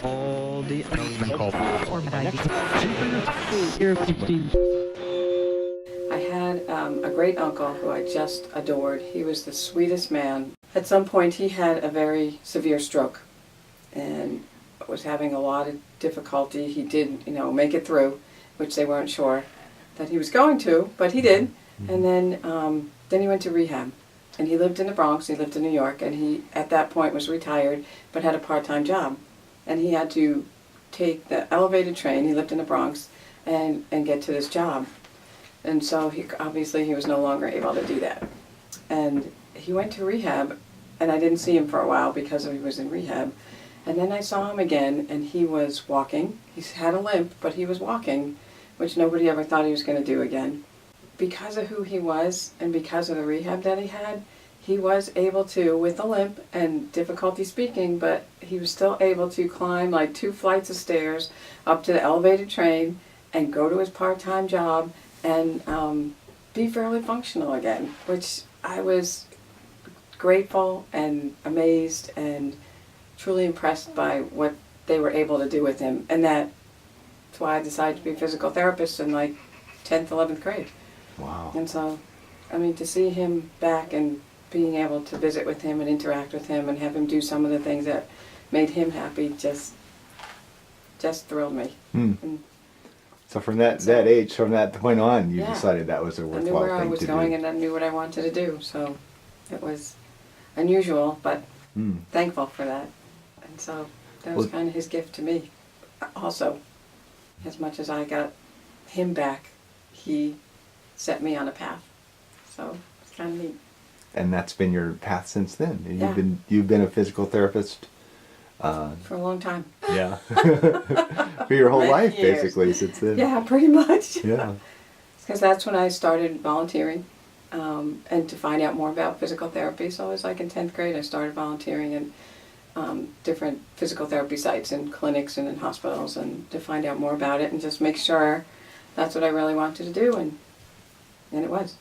all the called I had a great uncle who I just adored. He was the sweetest man. At some point he had a very severe stroke and was having a lot of difficulty. He did, make it through, which they weren't sure that he was going to, but he did. And then he went to rehab. And he lived in the Bronx, he lived in New York, and he, at that point, was retired, but had a part-time job. And he had to take the elevated train, he lived in the Bronx, and get to this job. And so, obviously, he was no longer able to do that. And he went to rehab, and I didn't see him for a while because he was in rehab. And then I saw him again, and he was walking. He had a limp, but he was walking, which nobody ever thought he was going to do again. Because of who he was and because of the rehab that he was able to, with a limp and difficulty speaking, but he was still able to climb like 2 flights of stairs up to the elevated train and go to his part-time job and be fairly functional again, which I was grateful and amazed and truly impressed by what they were able to do with him. And that's why I decided to be a physical therapist in like 10th, 11th grade. Wow. And so, to see him back and being able to visit with him and interact with him and have him do some of the things that made him happy just thrilled me. And so from that age, from that point on, you decided that was a worthwhile thing to do. I knew where I was going and I knew what I wanted to do. So it was unusual, but thankful for that. And so that was kind of his gift to me. Also, as much as I got him back, he set me on a path. So it's kind of neat. And that's been your path since then. And you've been a physical therapist for a long time. Yeah. For your whole life, years. Basically, since then. Yeah, pretty much. Yeah. Because that's when I started volunteering and to find out more about physical therapy. So it was like in 10th grade I started volunteering in different physical therapy sites and clinics and in hospitals, and to find out more about it and just make sure that's what I really wanted to do, and it was.